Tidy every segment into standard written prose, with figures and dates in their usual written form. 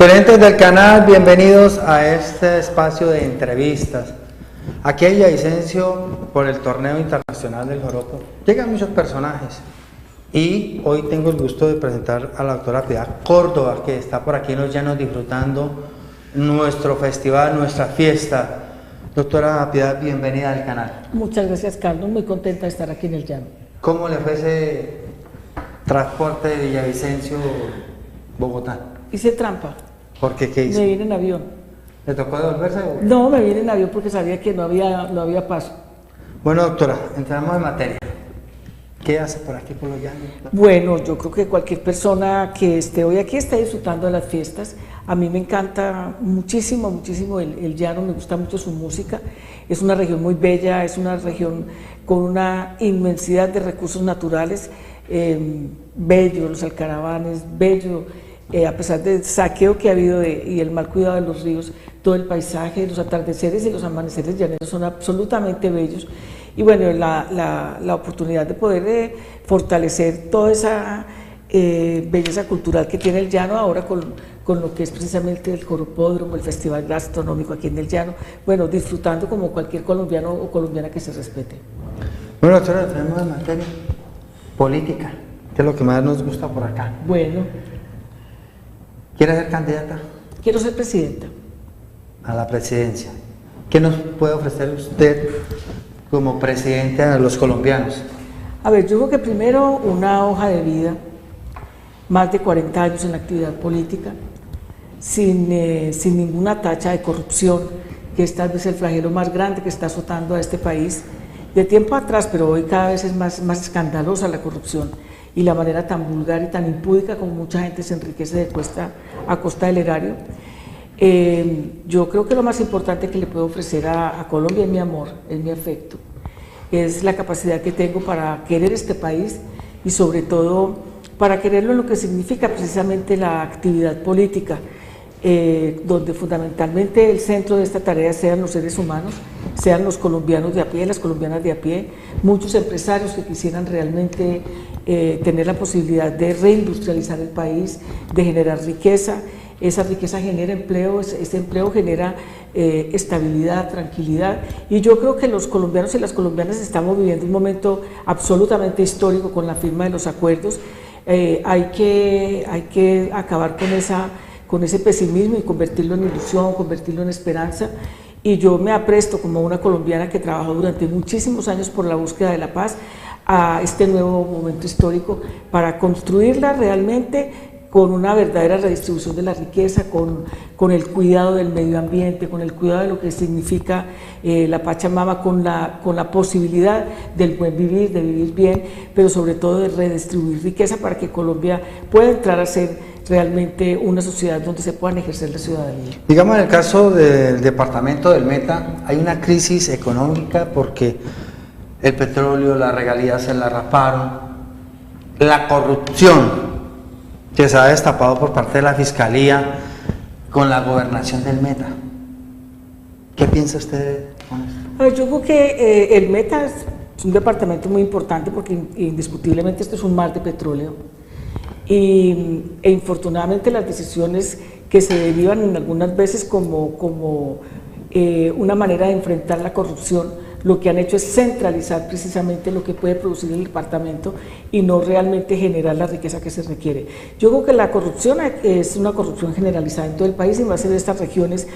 Televidentes del canal, bienvenidos a este espacio de entrevistas. Aquí en Villavicencio, por el torneo internacional del joropo, llegan muchos personajes y hoy tengo el gusto de presentar a la doctora Piedad Córdoba, que está por aquí en los llanos disfrutando nuestro festival, nuestra fiesta. Doctora Piedad, bienvenida al canal. Muchas gracias, Carlos, muy contenta de estar aquí en el llano. ¿Cómo le fue ese transporte de Villavicencio, Bogotá? Hice trampa. ¿Por qué? ¿Qué hizo? Me vine en avión. ¿Le tocó devolverse? No, me vine en avión porque sabía que no había paso. Bueno, doctora, entramos en materia. ¿Qué hace por aquí, por los llanos? Bueno, yo creo que cualquier persona que esté hoy aquí está disfrutando de las fiestas. A mí me encanta muchísimo, muchísimo el llano, me gusta mucho su música. Es una región muy bella, es una región con una inmensidad de recursos naturales, bello, los alcaravanes, bello. A pesar del saqueo que ha habido y el mal cuidado de los ríos, todo el paisaje, los atardeceres y los amaneceres llaneros son absolutamente bellos. Y bueno, la oportunidad de poder fortalecer toda esa belleza cultural que tiene el llano ahora con lo que es precisamente el Joropódromo, el festival gastronómico aquí en el llano, bueno, disfrutando como cualquier colombiano o colombiana que se respete. Bueno, doctora, tenemos en materia política, que es lo que más nos gusta por acá. Bueno. ¿Quiere ser candidata? Quiero ser presidenta. A la presidencia. ¿Qué nos puede ofrecer usted como presidente a los colombianos? A ver, yo creo que primero una hoja de vida, más de 40 años en la actividad política, sin ninguna tacha de corrupción, que es tal vez el flagelo más grande que está azotando a este país de tiempo atrás, pero hoy cada vez es más escandalosa la corrupción y la manera tan vulgar y tan impúdica como mucha gente se enriquece a costa del erario. Yo creo que lo más importante que le puedo ofrecer a Colombia es mi amor, es mi afecto, es la capacidad que tengo para querer este país y sobre todo para quererlo en lo que significa precisamente la actividad política, donde fundamentalmente el centro de esta tarea sean los seres humanos, sean los colombianos de a pie, las colombianas de a pie, muchos empresarios que quisieran realmente tener la posibilidad de reindustrializar el país, de generar riqueza. Esa riqueza genera empleo, ese empleo genera estabilidad, tranquilidad, y yo creo que los colombianos y las colombianas estamos viviendo un momento absolutamente histórico con la firma de los acuerdos. Hay que acabar con ese pesimismo y convertirlo en ilusión, convertirlo en esperanza, y yo me apresto como una colombiana que trabajó durante muchísimos años por la búsqueda de la paz a este nuevo momento histórico para construirla realmente con una verdadera redistribución de la riqueza, con el cuidado del medio ambiente, con el cuidado de lo que significa la Pachamama, con la posibilidad del buen vivir, de vivir bien, pero sobre todo de redistribuir riqueza para que Colombia pueda entrar a ser realmente una sociedad donde se puedan ejercer la ciudadanía. Digamos, en el caso del departamento del Meta, hay una crisis económica porque el petróleo, las regalías se la raparon, la corrupción que se ha destapado por parte de la Fiscalía con la gobernación del Meta. ¿Qué piensa usted con esto? Yo creo que el Meta es un departamento muy importante porque indiscutiblemente esto es un mar de petróleo e infortunadamente las decisiones que se derivan en algunas veces como una manera de enfrentar la corrupción, lo que han hecho es centralizar precisamente lo que puede producir el departamento y no realmente generar la riqueza que se requiere. Yo creo que la corrupción es una corrupción generalizada en todo el país y va a ser de estas regiones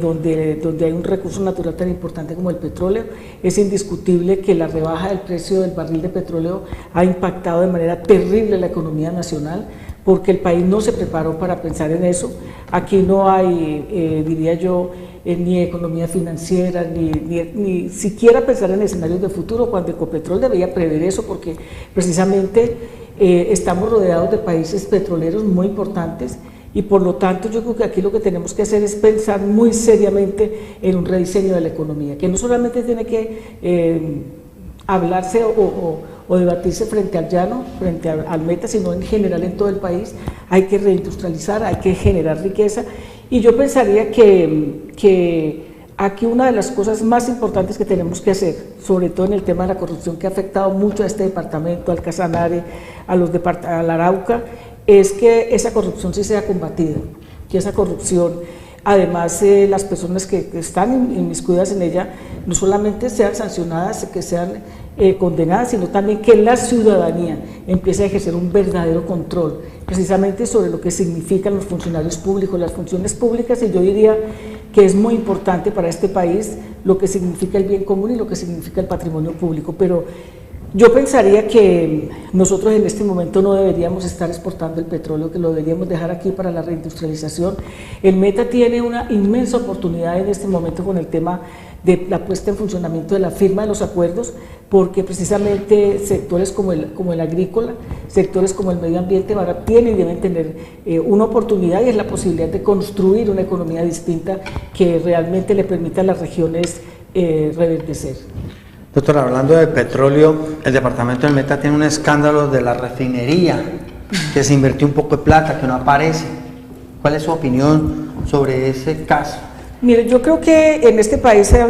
donde hay un recurso natural tan importante como el petróleo. Es indiscutible que la rebaja del precio del barril de petróleo ha impactado de manera terrible la economía nacional, porque el país no se preparó para pensar en eso. Aquí no hay, diría yo, ni economía financiera, ni siquiera pensar en escenarios de futuro, cuando Ecopetrol debería prever eso, porque precisamente estamos rodeados de países petroleros muy importantes y por lo tanto yo creo que aquí lo que tenemos que hacer es pensar muy seriamente en un rediseño de la economía, que no solamente tiene que hablarse o debatirse frente al llano, frente al Meta, sino en general en todo el país. Hay que reindustrializar, hay que generar riqueza, y yo pensaría que aquí una de las cosas más importantes que tenemos que hacer, sobre todo en el tema de la corrupción que ha afectado mucho a este departamento, al Casanare, al Arauca, es que esa corrupción sí sea combatida. que esa corrupción, además las personas que están inmiscuidas en ella, no solamente sean sancionadas, que sean condenadas, sino también que la ciudadanía empiece a ejercer un verdadero control, precisamente sobre lo que significan los funcionarios públicos, las funciones públicas, y yo diría que es muy importante para este país lo que significa el bien común y lo que significa el patrimonio público, pero yo pensaría que nosotros en este momento no deberíamos estar exportando el petróleo, que lo deberíamos dejar aquí para la reindustrialización. El Meta tiene una inmensa oportunidad en este momento con el tema de la puesta en funcionamiento de la firma de los acuerdos, porque precisamente sectores como el agrícola, sectores como el medio ambiente ahora tienen y deben tener una oportunidad, y es la posibilidad de construir una economía distinta que realmente le permita a las regiones reverdecer. Doctor, hablando de petróleo, el departamento del Meta tiene un escándalo de la refinería, que se invirtió un poco de plata, que no aparece. ¿Cuál es su opinión sobre ese caso? Mire, yo creo que en este país se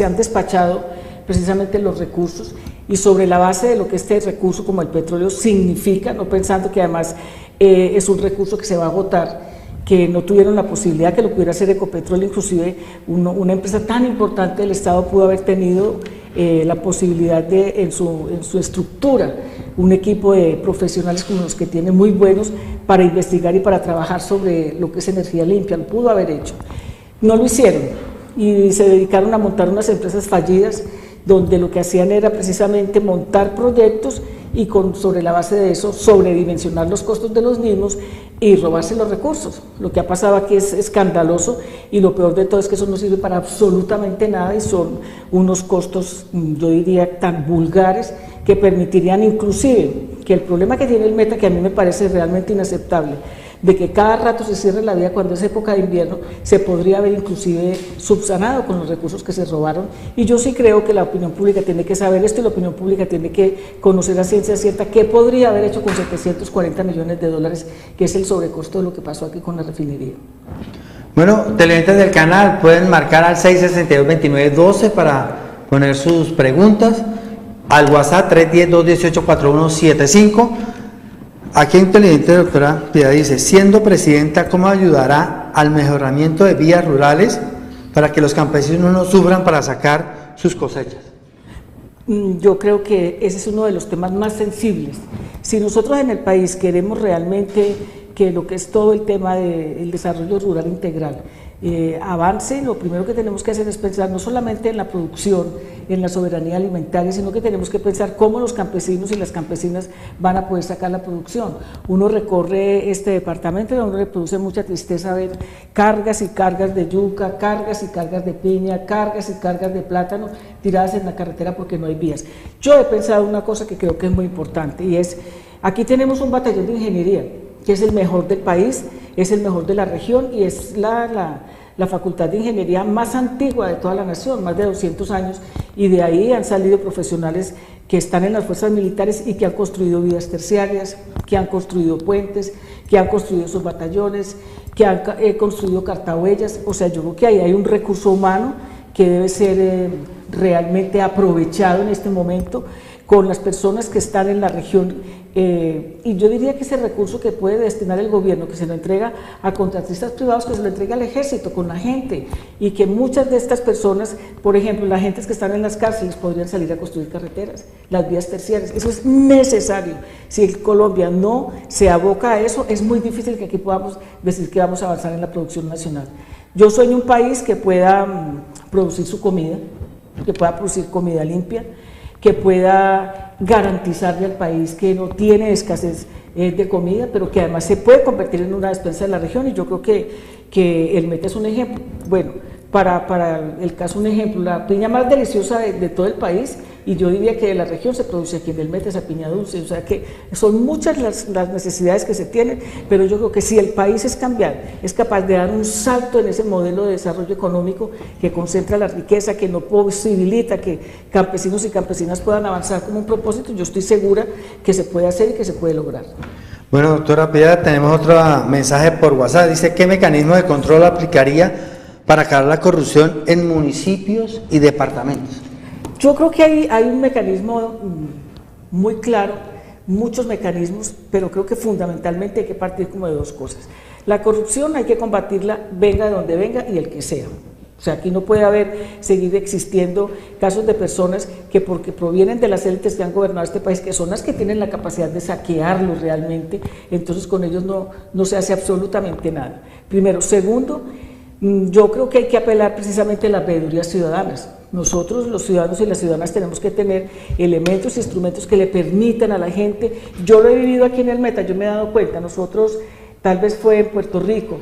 han despachado precisamente los recursos, y sobre la base de lo que este recurso como el petróleo significa, no pensando que además es un recurso que se va a agotar, que no tuvieron la posibilidad, que lo pudiera hacer Ecopetrol, inclusive una empresa tan importante del Estado pudo haber tenido la posibilidad de, en su estructura, un equipo de profesionales como los que tiene muy buenos para investigar y para trabajar sobre lo que es energía limpia, lo pudo haber hecho. No lo hicieron y se dedicaron a montar unas empresas fallidas donde lo que hacían era precisamente montar proyectos y sobre la base de eso sobredimensionar los costos de los mismos y robarse los recursos. Lo que ha pasado aquí es escandaloso, y lo peor de todo es que eso no sirve para absolutamente nada, y son unos costos, yo diría, tan vulgares que permitirían inclusive que el problema que tiene el Meta, que a mí me parece realmente inaceptable, de que cada rato se cierre la vía cuando es época de invierno, se podría haber inclusive subsanado con los recursos que se robaron. Y yo sí creo que la opinión pública tiene que saber esto, y la opinión pública tiene que conocer a ciencia cierta qué podría haber hecho con 740 millones de dólares, que es el sobrecosto de lo que pasó aquí con la refinería. Bueno, televidentes del canal pueden marcar al 662-2912 para poner sus preguntas, al WhatsApp 310-218-4175. Aquí inteligente, doctora Piedad, dice: siendo presidenta, ¿cómo ayudará al mejoramiento de vías rurales para que los campesinos no sufran para sacar sus cosechas? Yo creo que ese es uno de los temas más sensibles. Si nosotros en el país queremos realmente que lo que es todo el tema del desarrollo rural integral avance, lo primero que tenemos que hacer es pensar no solamente en la producción, en la soberanía alimentaria, sino que tenemos que pensar cómo los campesinos y las campesinas van a poder sacar la producción. Uno recorre este departamento y a uno le produce mucha tristeza ver cargas y cargas de yuca, cargas y cargas de piña, cargas y cargas de plátano tiradas en la carretera porque no hay vías. Yo he pensado una cosa que creo que es muy importante, y es, aquí tenemos un batallón de ingeniería que es el mejor del país, es el mejor de la región, y es la facultad de ingeniería más antigua de toda la nación, más de 200 años, y de ahí han salido profesionales que están en las fuerzas militares y que han construido vías terciarias, que han construido puentes, que han construido sus batallones, que han construido cartahuellas. O sea, yo creo que ahí hay un recurso humano que debe ser realmente aprovechado en este momento con las personas que están en la región, y yo diría que ese recurso que puede destinar el gobierno, que se lo entrega a contratistas privados, que se lo entrega al ejército con la gente, y que muchas de estas personas, por ejemplo, las gentes que están en las cárceles, podrían salir a construir carreteras, las vías terciarias. Eso es necesario. Si Colombia no se aboca a eso, es muy difícil que aquí podamos decir que vamos a avanzar en la producción nacional. Yo sueño un país que pueda producir su comida, que pueda producir comida limpia, que pueda garantizarle al país que no tiene escasez de comida, pero que además se puede convertir en una despensa de la región, y yo creo que el Meta es un ejemplo. Bueno, para el caso, un ejemplo, la piña más deliciosa de todo el país, y yo diría que de la región, se produce aquí en el Meta, esa piña dulce. O sea que son muchas las necesidades que se tienen, pero yo creo que si el país es cambiar, es capaz de dar un salto en ese modelo de desarrollo económico que concentra la riqueza, que no posibilita que campesinos y campesinas puedan avanzar como un propósito, yo estoy segura que se puede hacer y que se puede lograr. Bueno, doctora Piedad, tenemos otro mensaje por WhatsApp. Dice: ¿qué mecanismo de control aplicaría para acabar la corrupción en municipios y departamentos? Yo creo que hay un mecanismo muy claro, muchos mecanismos, pero creo que fundamentalmente hay que partir como de dos cosas. La corrupción hay que combatirla, venga de donde venga y el que sea. O sea, aquí no puede seguir existiendo casos de personas que porque provienen de las élites que han gobernado este país, que son las que tienen la capacidad de saquearlo realmente, entonces con ellos no se hace absolutamente nada. Primero. Segundo, yo creo que hay que apelar precisamente a las veedurías ciudadanas. Nosotros, los ciudadanos y las ciudadanas, tenemos que tener elementos, instrumentos que le permitan a la gente. Yo lo he vivido aquí en el Meta, yo me he dado cuenta, nosotros, tal vez fue en Puerto Rico,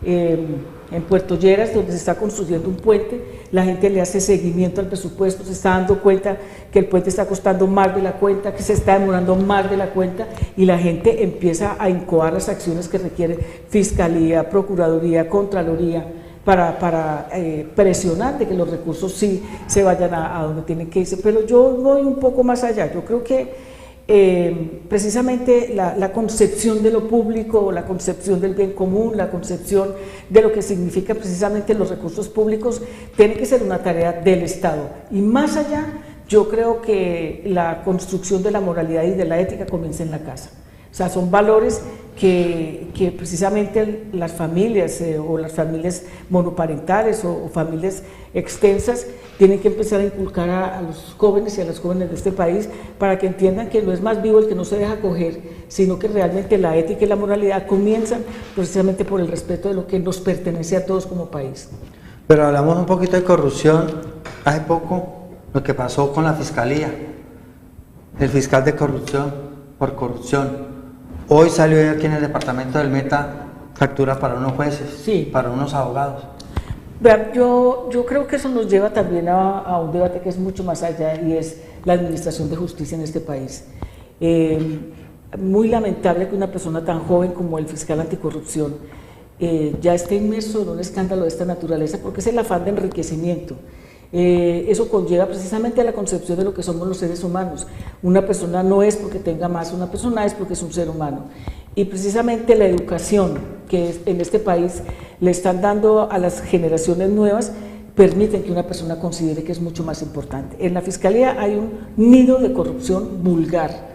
en Puerto Lleras, donde se está construyendo un puente, la gente le hace seguimiento al presupuesto, se está dando cuenta que el puente está costando más de la cuenta, que se está demorando más de la cuenta, y la gente empieza a incoar las acciones que requiere Fiscalía, Procuraduría, Contraloría, para presionar de que los recursos sí se vayan a donde tienen que irse. Pero yo voy un poco más allá, yo creo que precisamente la concepción de lo público, la concepción del bien común, la concepción de lo que significa precisamente los recursos públicos, tiene que ser una tarea del Estado. Y más allá, yo creo que la construcción de la moralidad y de la ética comienza en la casa. O sea, son valores que precisamente las familias o las familias monoparentales o familias extensas tienen que empezar a inculcar a los jóvenes y a las jóvenes de este país para que entiendan que no es más vivo el que no se deja coger, sino que realmente la ética y la moralidad comienzan precisamente por el respeto de lo que nos pertenece a todos como país. Pero hablamos un poquito de corrupción, hace poco lo que pasó con la Fiscalía, el fiscal de corrupción por corrupción. Hoy salió aquí en el departamento del Meta factura para unos jueces, sí, para unos abogados. Vean, yo creo que eso nos lleva también a un debate que es mucho más allá, y es la administración de justicia en este país. Muy lamentable que una persona tan joven como el fiscal anticorrupción ya esté inmerso en un escándalo de esta naturaleza, porque es el afán de enriquecimiento. Eso conlleva precisamente a la concepción de lo que somos los seres humanos. Una persona no es porque tenga más, una persona es porque es un ser humano. Y precisamente la educación que en este país le están dando a las generaciones nuevas permiten que una persona considere que es mucho más importante. En la Fiscalía hay un nido de corrupción vulgar,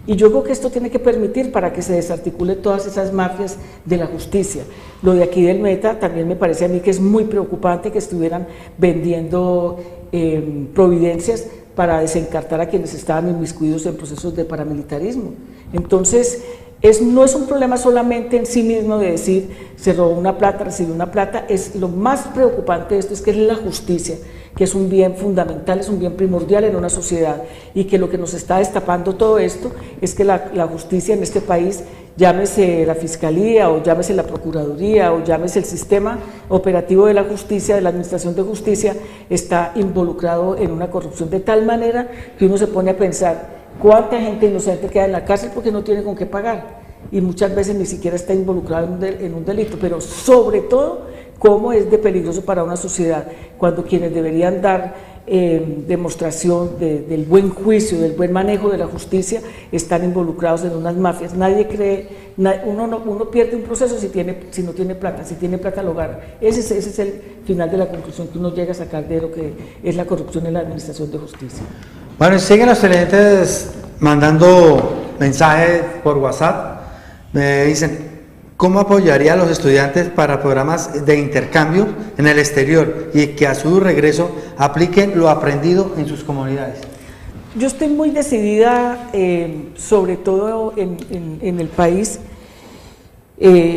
y yo creo que esto tiene que permitir para que se desarticule todas esas mafias de la justicia. Lo de aquí del Meta también me parece a mí que es muy preocupante que estuvieran vendiendo providencias para desencartar a quienes estaban inmiscuidos en procesos de paramilitarismo. Entonces, no es un problema solamente en sí mismo de decir se robó una plata, recibió una plata. Lo más preocupante de esto es que es la justicia, que es un bien fundamental, es un bien primordial en una sociedad, y que lo que nos está destapando todo esto es que la justicia en este país, llámese la Fiscalía o llámese la Procuraduría o llámese el sistema operativo de la justicia, de la administración de justicia, está involucrado en una corrupción de tal manera que uno se pone a pensar cuánta gente inocente queda en la cárcel porque no tiene con qué pagar, y muchas veces ni siquiera está involucrado en un delito. Pero sobre todo, cómo es de peligroso para una sociedad cuando quienes deberían dar demostración del buen juicio, del buen manejo de la justicia, están involucrados en unas mafias. Nadie cree, uno pierde un proceso si no tiene plata, si tiene plata lo gana. Ese es el final de la conclusión que uno llega a sacar de lo que es la corrupción en la administración de justicia. Bueno, siguen los televidentes mandando mensajes por WhatsApp. Me dicen, ¿cómo apoyaría a los estudiantes para programas de intercambio en el exterior y que a su regreso apliquen lo aprendido en sus comunidades? Yo estoy muy decidida, sobre todo en el país,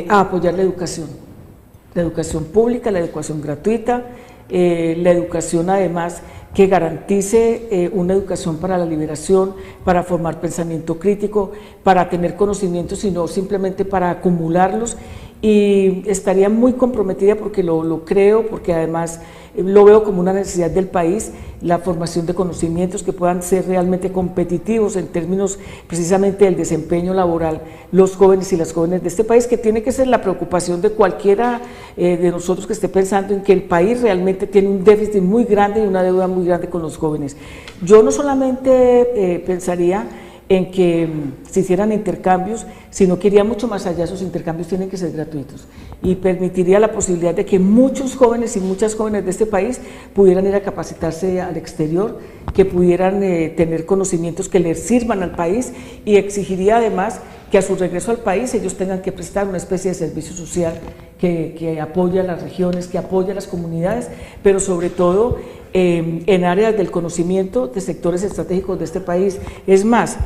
a apoyar la educación pública, la educación gratuita, la educación además que garantice una educación para la liberación, para formar pensamiento crítico, para tener conocimientos y no simplemente para acumularlos. Y estaría muy comprometida porque lo creo, porque además lo veo como una necesidad del país, la formación de conocimientos que puedan ser realmente competitivos en términos precisamente del desempeño laboral, los jóvenes y las jóvenes de este país, que tiene que ser la preocupación de cualquiera de nosotros que esté pensando en que el país realmente tiene un déficit muy grande y una deuda muy grande con los jóvenes. Yo no solamente pensaría en que se hicieran intercambios, sino que iría mucho más allá. Esos intercambios tienen que ser gratuitos y permitiría la posibilidad de que muchos jóvenes y muchas jóvenes de este país pudieran ir a capacitarse al exterior, que pudieran tener conocimientos que les sirvan al país, y exigiría además que a su regreso al país ellos tengan que prestar una especie de servicio social que apoye a las regiones, que apoye a las comunidades, pero sobre todo en áreas del conocimiento de sectores estratégicos de este país. Es más,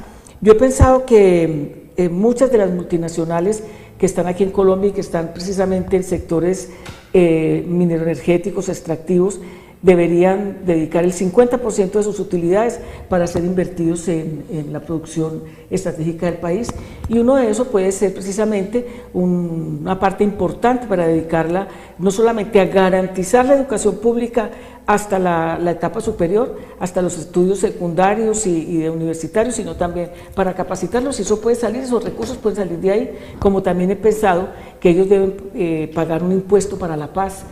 yo he pensado que muchas de las multinacionales que están aquí en Colombia y que están precisamente en sectores mineroenergéticos, extractivos, deberían dedicar el 50% de sus utilidades para ser invertidos en la producción estratégica del país, y uno de esos puede ser precisamente una parte importante para dedicarla no solamente a garantizar la educación pública hasta la etapa superior, hasta los estudios secundarios y universitarios, sino también para capacitarlos, y eso puede salir, esos recursos pueden salir de ahí, como también he pensado que ellos deben pagar un impuesto para la paz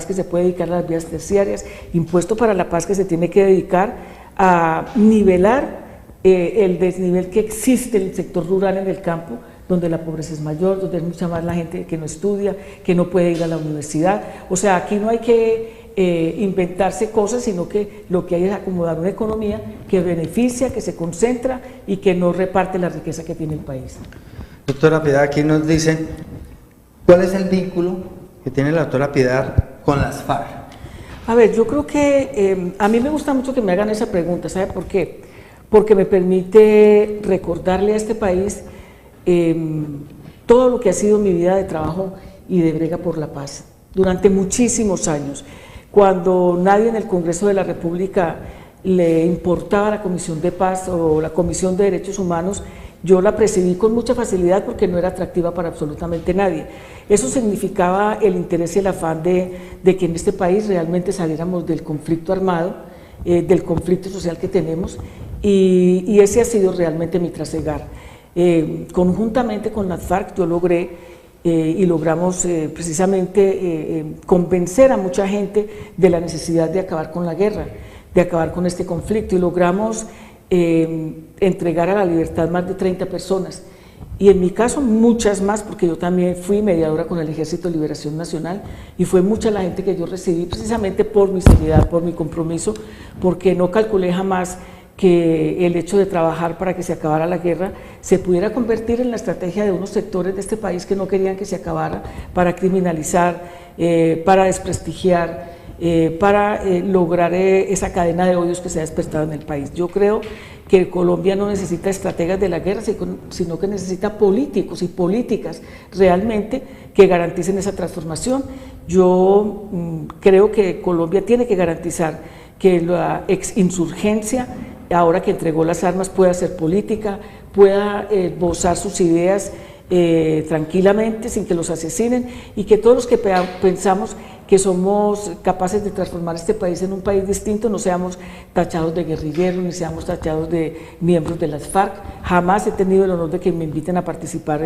que se puede dedicar a las vías terciarias, impuesto para la paz que se tiene que dedicar a nivelar el desnivel que existe en el sector rural, en el campo, donde la pobreza es mayor, donde es mucha más la gente que no estudia, que no puede ir a la universidad. O sea, aquí no hay que inventarse cosas, sino que lo que hay es acomodar una economía que beneficia, que se concentra y que no reparte la riqueza que tiene el país. Doctora Piedad, aquí nos dicen, ¿cuál es el vínculo que tiene la doctora Piedad con las FARC? A ver, yo creo que a mí me gusta mucho que me hagan esa pregunta, ¿sabe por qué? Porque me permite recordarle a este país todo lo que ha sido mi vida de trabajo y de brega por la paz durante muchísimos años. Cuando nadie en el Congreso de la República le importaba la Comisión de Paz o la Comisión de Derechos Humanos, yo la presidí con mucha facilidad porque no era atractiva para absolutamente nadie. Eso significaba el interés y el afán de que en este país realmente saliéramos del conflicto armado, del conflicto social que tenemos, y ese ha sido realmente mi trasegar. Conjuntamente con las FARC yo logré y logramos precisamente convencer a mucha gente de la necesidad de acabar con la guerra, de acabar con este conflicto, y logramos entregar a la libertad más de 30 personas, y en mi caso muchas más, porque yo también fui mediadora con el Ejército de Liberación Nacional, y fue mucha la gente que yo recibí precisamente por mi seriedad, por mi compromiso, porque no calculé jamás que el hecho de trabajar para que se acabara la guerra se pudiera convertir en la estrategia de unos sectores de este país que no querían que se acabara, para criminalizar, para desprestigiar, para lograr esa cadena de odios que se ha despertado en el país. Yo creo que Colombia no necesita estrategas de la guerra, sino que necesita políticos y políticas realmente que garanticen esa transformación. Yo creo que Colombia tiene que garantizar que la exinsurgencia, ahora que entregó las armas, pueda hacer política, pueda esbozar sus ideas tranquilamente, sin que los asesinen, y que todos los que pensamos que somos capaces de transformar este país en un país distinto no seamos tachados de guerrilleros, ni seamos tachados de miembros de las FARC. Jamás he tenido el honor de que me inviten a participar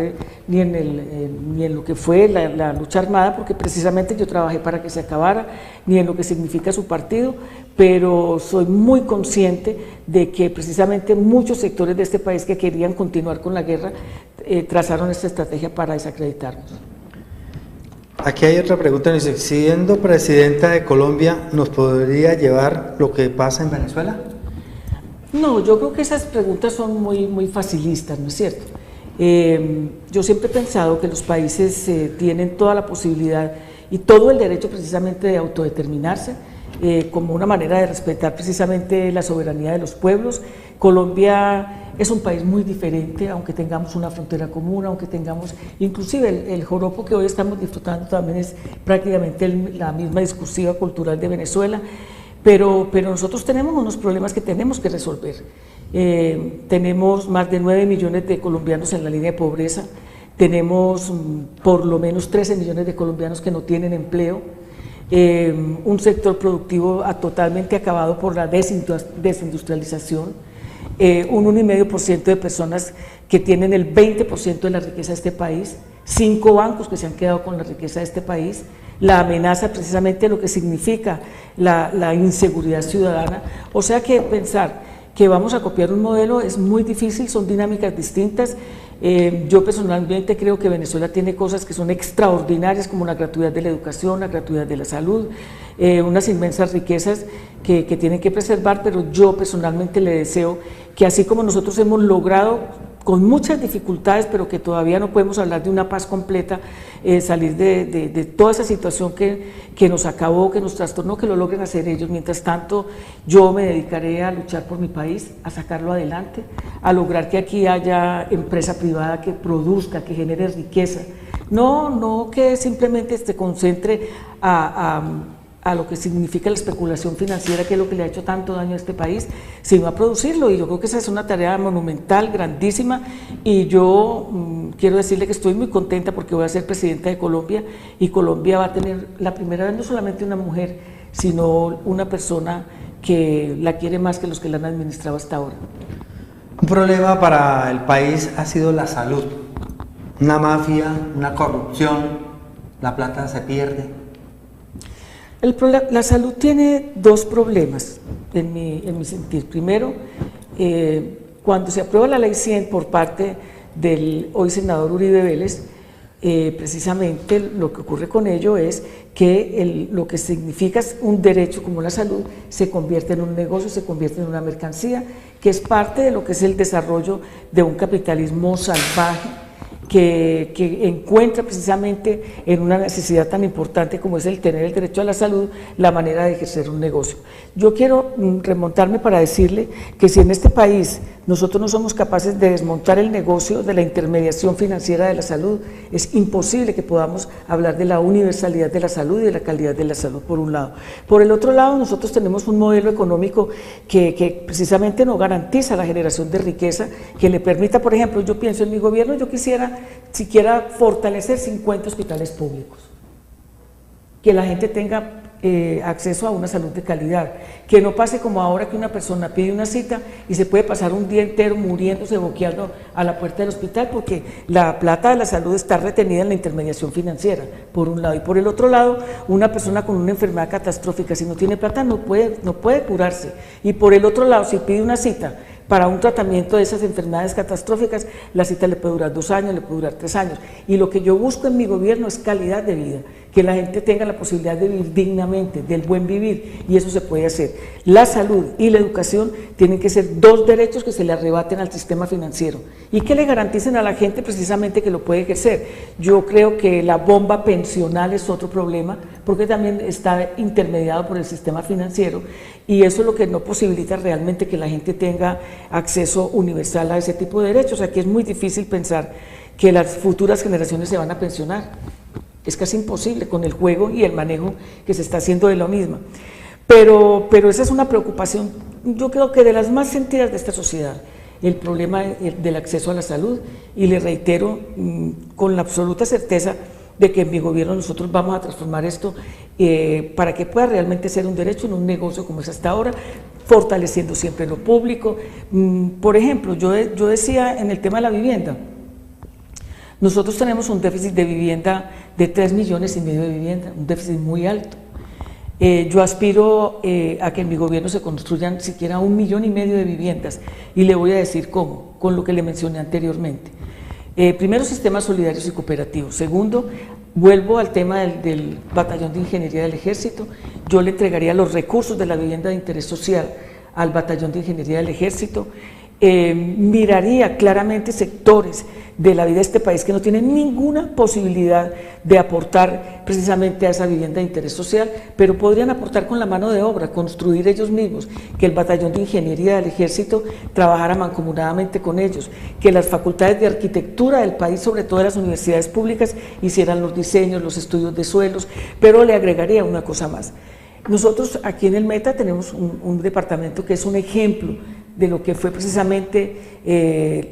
ni en lo que fue la lucha armada, porque precisamente yo trabajé para que se acabara, ni en lo que significa su partido, pero soy muy consciente de que precisamente muchos sectores de este país que querían continuar con la guerra trazaron esta estrategia para desacreditarnos. Aquí hay otra pregunta, dice, siendo presidenta de Colombia, ¿nos podría llevar lo que pasa en Venezuela? No, yo creo que esas preguntas son muy facilistas, ¿no es cierto? Yo siempre he pensado que los países tienen toda la posibilidad y todo el derecho precisamente de autodeterminarse, como una manera de respetar precisamente la soberanía de los pueblos. Colombia es un país muy diferente, aunque tengamos una frontera común, aunque tengamos, inclusive el joropo que hoy estamos disfrutando también es prácticamente la misma discursiva cultural de Venezuela, pero nosotros tenemos unos problemas que tenemos que resolver. Tenemos más de 9 millones de colombianos en la línea de pobreza, tenemos por lo menos 13 millones de colombianos que no tienen empleo, un sector productivo totalmente acabado por la desindustrialización, un 1,5% de personas que tienen el 20% de la riqueza de este país, 5 bancos que se han quedado con la riqueza de este país, la amenaza precisamente de lo que significa la inseguridad ciudadana. O sea que pensar que vamos a copiar un modelo es muy difícil, son dinámicas distintas. Yo personalmente creo que Venezuela tiene cosas que son extraordinarias, como la gratuidad de la educación, la gratuidad de la salud, unas inmensas riquezas que tienen que preservar, pero yo personalmente le deseo que así como nosotros hemos logrado con muchas dificultades, pero que todavía no podemos hablar de una paz completa, salir de toda esa situación que nos acabó, que nos trastornó, que lo logren hacer ellos. Mientras tanto, yo me dedicaré a luchar por mi país, a sacarlo adelante, a lograr que aquí haya empresa privada que produzca, que genere riqueza, no que simplemente se concentre a lo que significa la especulación financiera, que es lo que le ha hecho tanto daño a este país, sino a producirlo. Y yo creo que esa es una tarea monumental, grandísima, y yo quiero decirle que estoy muy contenta porque voy a ser presidenta de Colombia, y Colombia va a tener la primera vez no solamente una mujer, sino una persona que la quiere más que los que la han administrado hasta ahora. Un problema para el país ha sido la salud, una mafia, una corrupción, la plata se pierde. La salud tiene dos problemas en mi sentir. Primero, cuando se aprueba la ley 100 por parte del hoy senador Uribe Vélez, precisamente lo que ocurre con ello es que lo que significa un derecho como la salud se convierte en un negocio, se convierte en una mercancía, que es parte de lo que es el desarrollo de un capitalismo salvaje, que encuentra precisamente en una necesidad tan importante como es el tener el derecho a la salud, la manera de ejercer un negocio. Yo quiero remontarme para decirle que si en este país nosotros no somos capaces de desmontar el negocio de la intermediación financiera de la salud, es imposible que podamos hablar de la universalidad de la salud y de la calidad de la salud, por un lado. Por el otro lado, nosotros tenemos un modelo económico que precisamente no garantiza la generación de riqueza, que le permita, por ejemplo, yo pienso en mi gobierno, yo quisiera siquiera fortalecer 50 hospitales públicos, que la gente tenga acceso a una salud de calidad, que no pase como ahora que una persona pide una cita y se puede pasar un día entero muriéndose, boqueando a la puerta del hospital, porque la plata de la salud está retenida en la intermediación financiera, por un lado, y por el otro lado, una persona con una enfermedad catastrófica, si no tiene plata no puede curarse, y por el otro lado, si pide una cita para un tratamiento de esas enfermedades catastróficas, la cita le puede durar 2 años, le puede durar 3 años. Y lo que yo busco en mi gobierno es calidad de vida, que la gente tenga la posibilidad de vivir dignamente, del buen vivir, y eso se puede hacer. La salud y la educación tienen que ser 2 derechos que se le arrebaten al sistema financiero y que le garanticen a la gente precisamente que lo puede ejercer. Yo creo que la bomba pensional es otro problema, porque también está intermediado por el sistema financiero, y eso es lo que no posibilita realmente que la gente tenga acceso universal a ese tipo de derechos. Aquí es muy difícil pensar que las futuras generaciones se van a pensionar. Es casi imposible con el juego y el manejo que se está haciendo de lo mismo. Pero esa es una preocupación, yo creo que de las más sentidas de esta sociedad, el problema del acceso a la salud, y le reitero con la absoluta certeza de que en mi gobierno nosotros vamos a transformar esto para que pueda realmente ser un derecho, en un negocio como es hasta ahora, fortaleciendo siempre lo público. Por ejemplo, yo decía en el tema de la vivienda, nosotros tenemos un déficit de vivienda de 3,5 millones de viviendas, un déficit muy alto. Yo aspiro a que en mi gobierno se construyan siquiera 1,5 millones de viviendas, y le voy a decir cómo, con lo que le mencioné anteriormente. Primero, sistemas solidarios y cooperativos. Segundo, vuelvo al tema del batallón de ingeniería del ejército. Yo le entregaría los recursos de la vivienda de interés social al batallón de ingeniería del ejército. Miraría claramente sectores de la vida de este país que no tienen ninguna posibilidad de aportar precisamente a esa vivienda de interés social, pero podrían aportar con la mano de obra, construir ellos mismos, que el batallón de ingeniería del ejército trabajara mancomunadamente con ellos, que las facultades de arquitectura del país, sobre todo las universidades públicas, hicieran los diseños, los estudios de suelos. Pero le agregaría una cosa más. Nosotros aquí en el Meta tenemos un departamento que es un ejemplo de lo que fue precisamente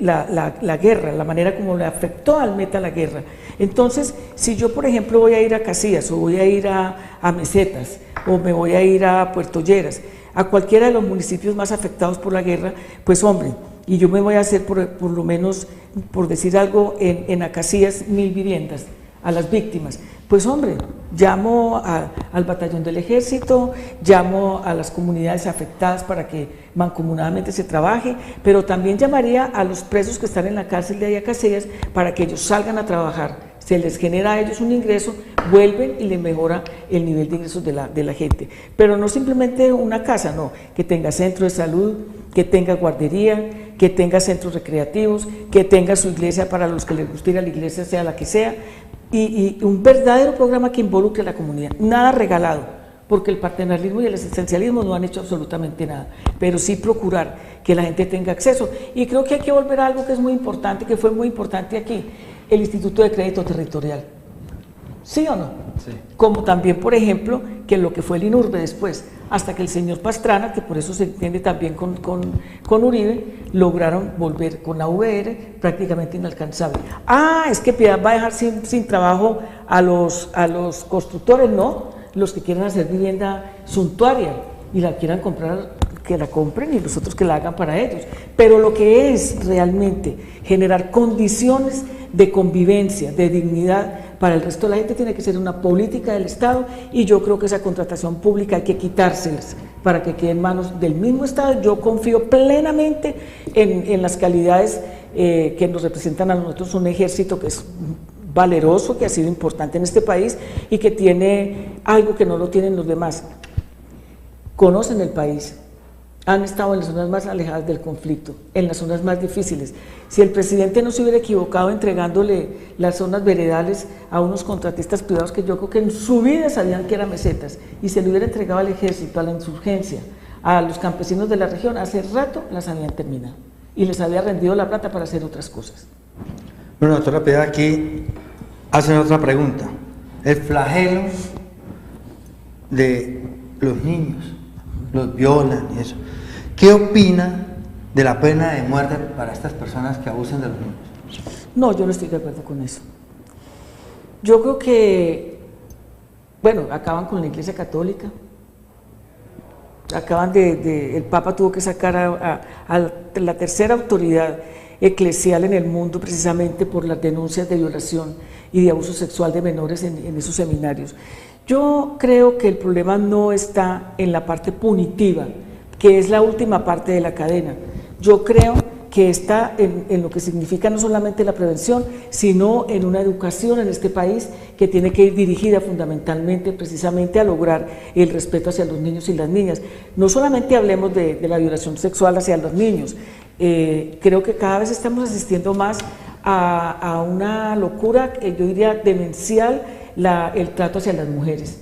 la guerra, la manera como le afectó al Meta la guerra. Entonces, si yo, por ejemplo, voy a ir a Casillas, o voy a ir a Mesetas, o me voy a ir a Puerto Lleras, a cualquiera de los municipios más afectados por la guerra, pues hombre, y yo me voy a hacer por lo menos, por decir algo, en Casillas 1,000 viviendas a las víctimas. Pues hombre, llamo al batallón del ejército, llamo a las comunidades afectadas para que mancomunadamente se trabaje, pero también llamaría a los presos que están en la cárcel de Casillas para que ellos salgan a trabajar, se les genera a ellos un ingreso, vuelven y les mejora el nivel de ingresos de la gente. Pero no simplemente una casa, no, que tenga centro de salud, que tenga guardería, que tenga centros recreativos, que tenga su iglesia para los que les guste ir a la iglesia, sea la que sea, y un verdadero programa que involucre a la comunidad, nada regalado, porque el paternalismo y el asistencialismo no han hecho absolutamente nada, pero sí procurar que la gente tenga acceso. Y creo que hay que volver a algo que es muy importante, que fue muy importante aquí, el Instituto de Crédito Territorial. ¿Sí o no? Sí. Como también, por ejemplo, que lo que fue el INURBE después, hasta que el señor Pastrana, que por eso se entiende también con Uribe, lograron volver con la VR prácticamente inalcanzable. Ah, es que Piedad va a dejar sin trabajo a los constructores, no, los que quieran hacer vivienda suntuaria y la quieran comprar, que la compren, y los otros que la hagan para ellos. Pero lo que es realmente generar condiciones de convivencia, de dignidad para el resto de la gente, tiene que ser una política del Estado, y yo creo que esa contratación pública hay que quitárselas para que quede en manos del mismo Estado. Yo confío plenamente en las calidades que nos representan a nosotros, un ejército que es valeroso, que ha sido importante en este país y que tiene algo que no lo tienen los demás. Conocen el país, han estado en las zonas más alejadas del conflicto, en las zonas más difíciles. Si el presidente no se hubiera equivocado entregándole las zonas veredales a unos contratistas privados que yo creo que en su vida sabían que eran mesetas, y se le hubiera entregado al ejército, a la insurgencia, a los campesinos de la región, hace rato las habían terminado y les había rendido la plata para hacer otras cosas. Bueno, doctora Piedad, aquí hacen otra pregunta. El flagelo de los niños, los violan y eso. ¿Qué opina de la pena de muerte para estas personas que abusan de los niños? No, yo no estoy de acuerdo con eso. Yo creo que, bueno, acaban con la Iglesia Católica, el Papa tuvo que sacar a la tercera autoridad eclesial en el mundo precisamente por las denuncias de violación y de abuso sexual de menores en esos seminarios. Yo creo que el problema no está en la parte punitiva, que es la última parte de la cadena. Yo creo que está en lo que significa no solamente la prevención, sino en una educación en este país que tiene que ir dirigida fundamentalmente precisamente a lograr el respeto hacia los niños y las niñas. No solamente hablemos de la violación sexual hacia los niños, creo que cada vez estamos asistiendo más a una locura, yo diría demencial, el trato hacia las mujeres.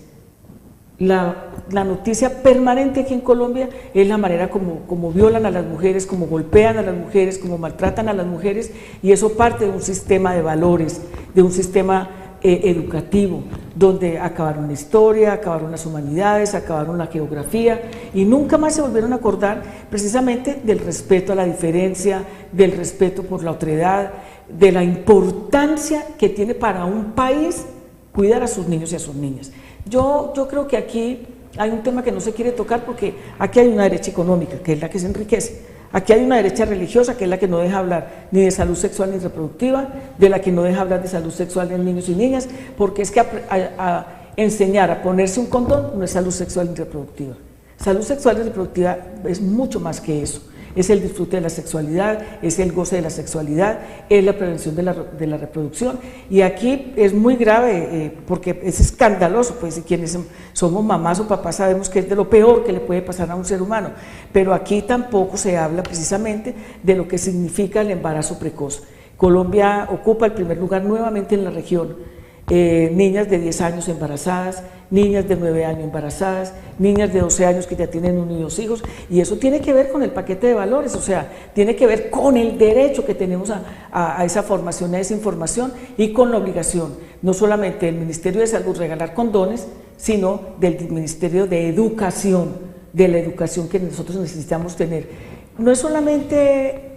La noticia permanente aquí en Colombia es la manera como violan a las mujeres, como golpean a las mujeres, como maltratan a las mujeres, y eso parte de un sistema de valores, de un sistema educativo, donde acabaron la historia, acabaron las humanidades, acabaron la geografía, y nunca más se volvieron a acordar precisamente del respeto a la diferencia, del respeto por la otredad, de la importancia que tiene para un país cuidar a sus niños y a sus niñas. Yo creo que aquí hay un tema que no se quiere tocar, porque aquí hay una derecha económica, que es la que se enriquece. Aquí hay una derecha religiosa, que es la que no deja hablar ni de salud sexual ni reproductiva, de la que no deja hablar de salud sexual de niños y niñas, porque es que a enseñar a ponerse un condón no es salud sexual ni reproductiva. Salud sexual y reproductiva es mucho más que eso. Es el disfrute de la sexualidad, es el goce de la sexualidad, es la prevención de la reproducción. Y aquí es muy grave, porque es escandaloso, pues, y quienes somos mamás o papás sabemos que es de lo peor que le puede pasar a un ser humano, pero aquí tampoco se habla precisamente de lo que significa el embarazo precoz. Colombia ocupa el primer lugar nuevamente en la región. Niñas de 10 años embarazadas, niñas de 9 años embarazadas, niñas de 12 años que ya tienen 1 y 2 hijos, y eso tiene que ver con el paquete de valores, o sea, tiene que ver con el derecho que tenemos a esa formación, a esa información, y con la obligación, no solamente del Ministerio de Salud regalar condones, sino del Ministerio de Educación, de la educación que nosotros necesitamos tener. No es solamente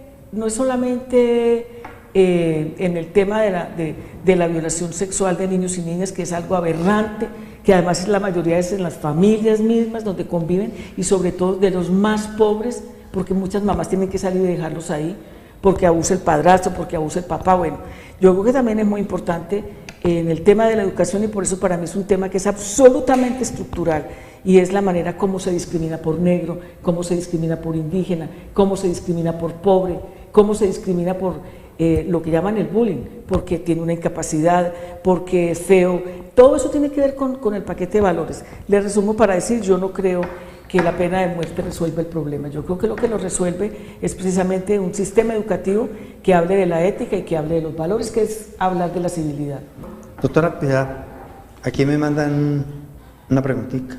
en el tema de la violación sexual de niños y niñas, que es algo aberrante, que además es la mayoría de veces en las familias mismas donde conviven, y sobre todo de los más pobres, porque muchas mamás tienen que salir y dejarlos ahí, porque abusa el padrastro, porque abusa el papá. Bueno, yo creo que también es muy importante en el tema de la educación, y por eso para mí es un tema que es absolutamente estructural, y es la manera como se discrimina por negro, cómo se discrimina por indígena, cómo se discrimina por pobre, cómo se discrimina por lo que llaman el bullying, porque tiene una incapacidad, porque es feo. Todo eso tiene que ver con el paquete de valores. Les resumo para decir, yo no creo que la pena de muerte resuelva el problema. Yo creo que lo que lo resuelve es precisamente un sistema educativo que hable de la ética y que hable de los valores, que es hablar de la civilidad. Doctora Piedad, aquí me mandan una preguntita.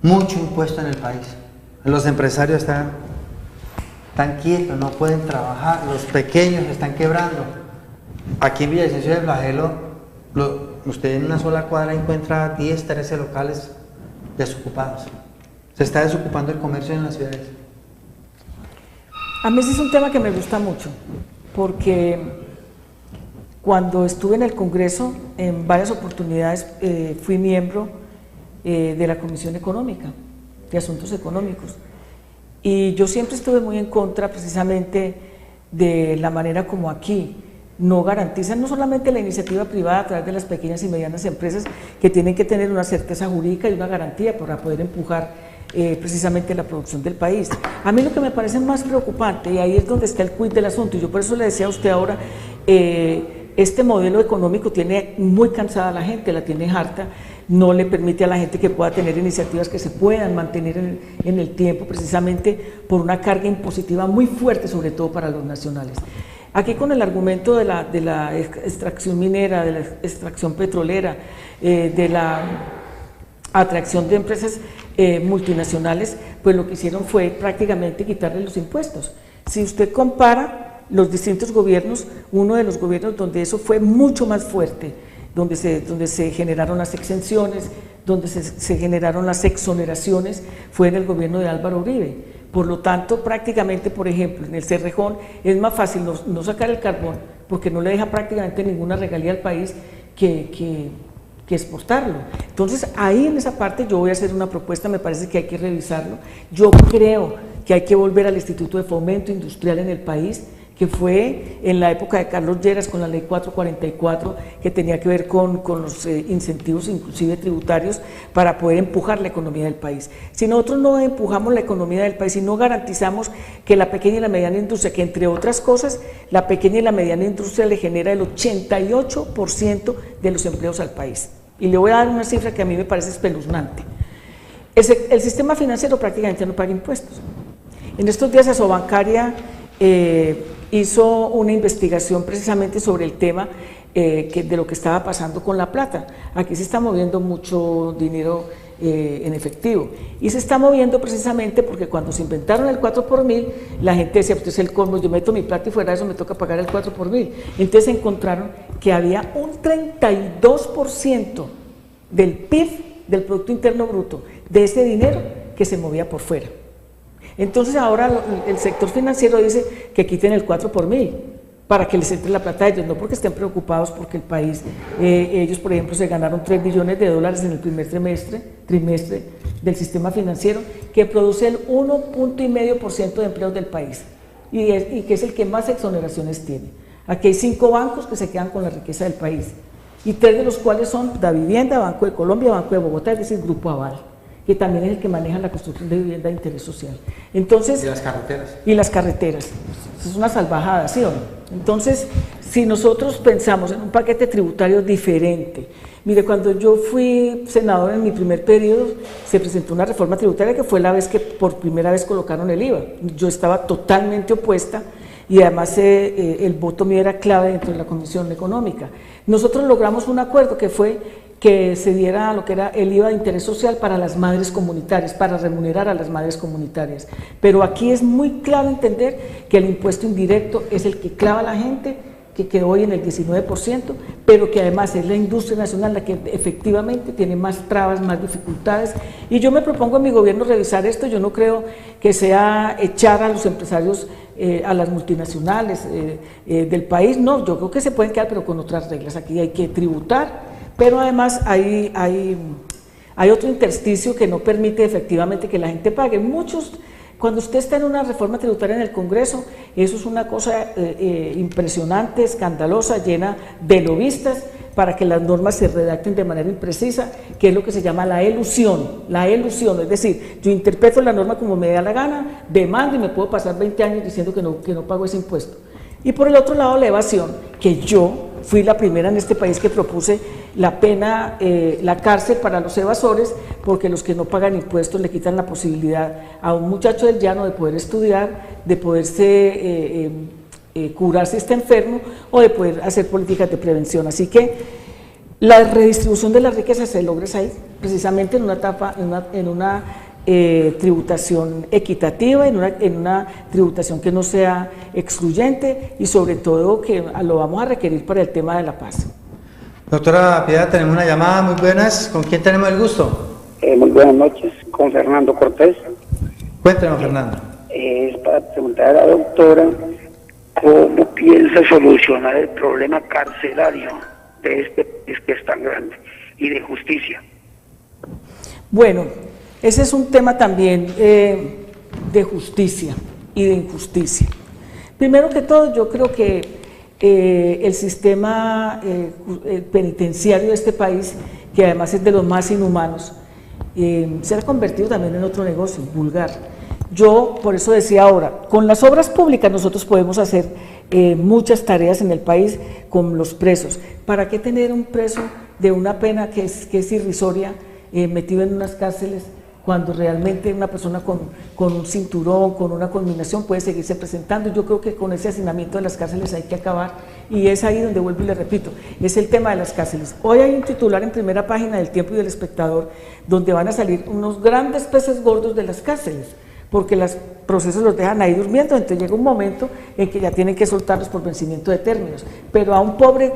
Mucho impuesto en el país. Los empresarios están quietos, no pueden trabajar, los pequeños están quebrando. Aquí en Villavicencio del Flagelo, usted en una sola cuadra encuentra 10, 13 locales desocupados. Se está desocupando el comercio en las ciudades. A mí ese es un tema que me gusta mucho, porque cuando estuve en el Congreso, en varias oportunidades fui miembro de la Comisión Económica, de Asuntos Económicos, y yo siempre estuve muy en contra precisamente de la manera como aquí no garantizan no solamente la iniciativa privada a través de las pequeñas y medianas empresas, que tienen que tener una certeza jurídica y una garantía para poder empujar precisamente la producción del país. A mí lo que me parece más preocupante, y ahí es donde está el quid del asunto, y yo por eso le decía a usted ahora, este modelo económico tiene muy cansada a la gente, la tiene harta, no le permite a la gente que pueda tener iniciativas que se puedan mantener en el tiempo, precisamente por una carga impositiva muy fuerte, sobre todo para los nacionales. Aquí con el argumento de la extracción minera, de la extracción petrolera, de la atracción de empresas multinacionales, pues lo que hicieron fue prácticamente quitarle los impuestos. Si usted compara los distintos gobiernos, uno de los gobiernos donde eso fue mucho más fuerte, donde se generaron las exenciones, donde se generaron las exoneraciones, fue en el gobierno de Álvaro Uribe. Por lo tanto, prácticamente, por ejemplo, en el Cerrejón es más fácil no sacar el carbón, porque no le deja prácticamente ninguna regalía al país que exportarlo. Entonces, ahí en esa parte yo voy a hacer una propuesta, me parece que hay que revisarlo. Yo creo que hay que volver al Instituto de Fomento Industrial en el país, que fue en la época de Carlos Lleras con la ley 444, que tenía que ver con los incentivos inclusive tributarios para poder empujar la economía del país. Si nosotros no empujamos la economía del país y no garantizamos que la pequeña y la mediana industria, que entre otras cosas, la pequeña y la mediana industria le genera el 88% de los empleos al país. Y le voy a dar una cifra que a mí me parece espeluznante. El sistema financiero prácticamente no paga impuestos. En estos días Asobancaria hizo una investigación precisamente sobre el tema de lo que estaba pasando con la plata. Aquí se está moviendo mucho dinero en efectivo, y se está moviendo precisamente porque cuando se inventaron el 4 por mil, la gente decía, pues es el colmo, yo meto mi plata y fuera de eso me toca pagar el 4 por mil. Entonces encontraron que había un 32% del PIB, del Producto Interno Bruto, de ese dinero que se movía por fuera. Entonces ahora el sector financiero dice que quiten el 4 por mil para que les entre la plata a ellos, no porque estén preocupados porque el país, ellos por ejemplo se ganaron $3 billones en el primer trimestre del sistema financiero, que produce el 1,5% de empleos del país y que es el que más exoneraciones tiene. Aquí hay 5 bancos que se quedan con la riqueza del país, y 3 de los cuales son Davivienda, Banco de Colombia, Banco de Bogotá, es decir, Grupo Aval, que también es el que maneja la construcción de vivienda de interés social. Entonces, y las carreteras. Y las carreteras. Es una salvajada, ¿sí o no? Entonces, si nosotros pensamos en un paquete tributario diferente, mire, cuando yo fui senador en mi primer periodo, se presentó una reforma tributaria que fue la vez que por primera vez colocaron el IVA. Yo estaba totalmente opuesta, y además el voto mío era clave dentro de la Comisión Económica. Nosotros logramos un acuerdo que fue que se diera lo que era el IVA de interés social para las madres comunitarias, para remunerar a las madres comunitarias. Pero aquí es muy claro entender que el impuesto indirecto es el que clava a la gente, que quedó hoy en el 19%, pero que además es la industria nacional la que efectivamente tiene más trabas, más dificultades. Y yo me propongo en mi gobierno revisar esto. Yo no creo que sea echar a los empresarios, a las multinacionales del país, no, yo creo que se pueden quedar pero con otras reglas. Aquí hay que tributar, pero además hay otro intersticio que no permite efectivamente que la gente pague. Cuando usted está en una reforma tributaria en el Congreso, eso es una cosa impresionante, escandalosa, llena de lobistas para que las normas se redacten de manera imprecisa, que es lo que se llama la elusión, es decir, yo interpreto la norma como me da la gana, demando y me puedo pasar 20 años diciendo que no pago ese impuesto. Y por el otro lado, la evasión, que yo fui la primera en este país que propuse la pena, la cárcel para los evasores, porque los que no pagan impuestos le quitan la posibilidad a un muchacho del llano de poder estudiar, de poderse curar si está enfermo o de poder hacer políticas de prevención. Así que la redistribución de la riqueza se logra ahí, precisamente en una etapa, en una tributación equitativa, en una tributación que no sea excluyente y sobre todo que lo vamos a requerir para el tema de la paz. Doctora Piedad, tenemos una llamada, muy buenas, ¿con quién tenemos el gusto? Muy buenas noches, con Fernando Cortés. Cuéntenos, Fernando. Es para preguntar a la doctora cómo piensa solucionar el problema carcelario de este país que es tan grande y de justicia. Bueno, ese es un tema también de justicia y de injusticia. Primero que todo, yo creo que el sistema penitenciario de este país, que además es de los más inhumanos, se ha convertido también en otro negocio vulgar. Yo por eso decía ahora, con las obras públicas nosotros podemos hacer muchas tareas en el país con los presos. ¿Para qué tener un preso de una pena que es irrisoria metido en unas cárceles cuando realmente una persona con un cinturón, con una culminación puede seguirse presentando? Yo creo que con ese hacinamiento de las cárceles hay que acabar, y es ahí donde vuelvo y le repito, es el tema de las cárceles. Hoy hay un titular en primera página del Tiempo y del Espectador donde van a salir unos grandes peces gordos de las cárceles, porque los procesos los dejan ahí durmiendo, entonces llega un momento en que ya tienen que soltarlos por vencimiento de términos, pero a un pobre